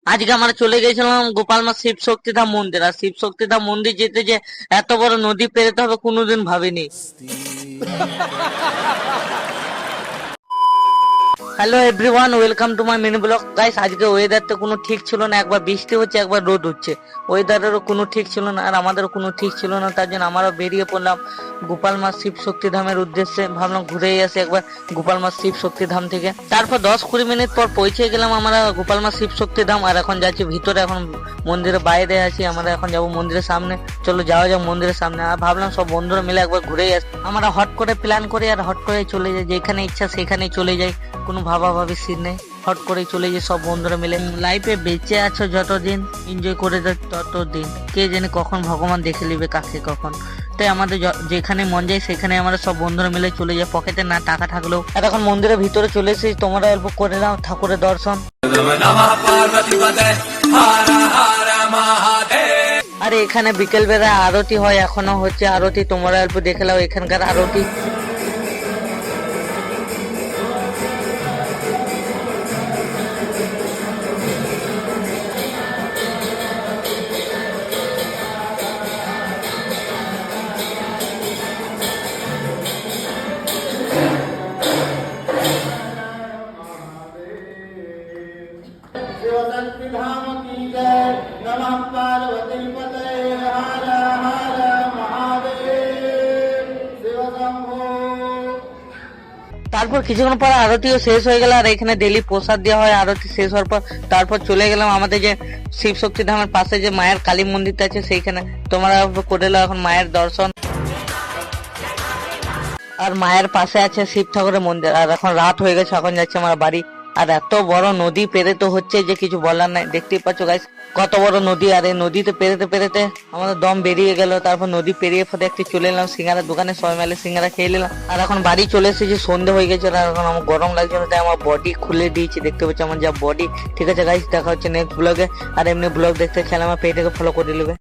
আজকে আমরা চলে গেছিলাম গোপালমা শিব শক্তিধাম মন্দির। আর শিব শক্তিধাম মন্দির যেতে যে এত বড় নদী পেরোতে হবে কোনোদিন ভাবিনি। Hello everyone, welcome to my mini blog. Guys, আজকে ওয়েদারটা কোনো ঠিক ছিল না, একবার বৃষ্টি হচ্ছে একবার রোদ হচ্ছে। ওয়েদারেরও কোনো ঠিক ছিল না আর আমাদেরও কোনো ঠিক ছিল না, তার জন্য আমরাও বেরিয়ে পড়লাম গোপালমা শিব শক্তিধামের উদ্দেশ্যে। ভাবলাম ঘুরেই আসি একবার গোপালমা শিব শক্তিধাম থেকে। তারপর 10-20 মিনিট পর পৌঁছে গেলাম আমরা গোপালমা শিব শক্তিধাম। আর এখন যাচ্ছি ভিতরে, এখন মন্দিরের বাইরে আছি আমরা, এখন যাব মন্দিরের সামনে। চলো যাওয়া যাক মন্দিরের সামনে। আর ভাবলাম সব বন্ধুরা মিলে একবার ঘুরেই আসি। আমরা হট করে প্ল্যান করি আর হট করে চলে যাই, যেখানে ইচ্ছা সেখানেই চলে যাই, কোনো ভাবাভাবি সিন নেই। হট করে চলে যাই সব বন্ধুরা মিলে। লাইফে বেঁচে আছো যতদিন, এনজয় করে যাও ততদিন। কে জানে কখন ভগবান দেখে নিবে কাকে কখন। তাই আমাদের যেখানে মন যায় সেখানে আমরা সব বন্ধুরা মিলে চলে যাই, পকেটে না টাকা থাকলেও। আর এখন মন্দিরের ভিতরে চলে এসেছি, তোমরা অল্প করে নাও ঠাকুরের দর্শন। আর এখানে বিকেল বেলা আরতি হয়, এখনো হচ্ছে আরতি, তোমরা অল্প দেখে নাও এখানকার আরতি। शिवशक्तिधाम की जय। नमः पार्वती पतये हर हर महादेव। शिव शंभो। তারপর কিছুক্ষণ পর আরতিও শেষ হয়ে গেল। আর এখানে ডেলি প্রসাদ দেওয়া হয় আরতি শেষ হওয়ার পর। তারপর চলে গেলাম আমাদের যে শিব শক্তি ধামের পাশে যে মায়ের কালী মন্দিরটা আছে সেইখানে। তোমরা করে নাও এখন মায়ের দর্শন। আর মায়ের পাশে আছে শিব ঠাকুরের মন্দির। আর এখন রাত হয়ে গেছে, এখন যাচ্ছে আমার বাড়ি। আর এত বড় নদী পেরোতে হচ্ছে যে কিছু বলার নাই। দেখতেই পাচ্ছ গাইস কত বড় নদী। আর এই নদীতে পেরোতে পেরোতে আমাদের দম বেরিয়ে গেল। তারপর নদী পেরিয়ে ফেলে একটু চলে এলাম সিঙ্গারার দোকানে, সবাই মিলে সিঙ্গারা খেয়ে নিলাম। আর এখন বাড়ি চলে এসেছি, সন্ধ্যে হয়ে গেছে। আর এখন আমার গরম লাগছে না, তাই আমার বডি খুলে দিয়েছি। দেখতে পাচ্ছি আমার যা বডি। ঠিক আছে গাইস, দেখা হচ্ছে নেক্সট ব্লগে। আর এমনি ব্লগ দেখতে খেলে আমার পেজটাকে ফলো করে নেবে।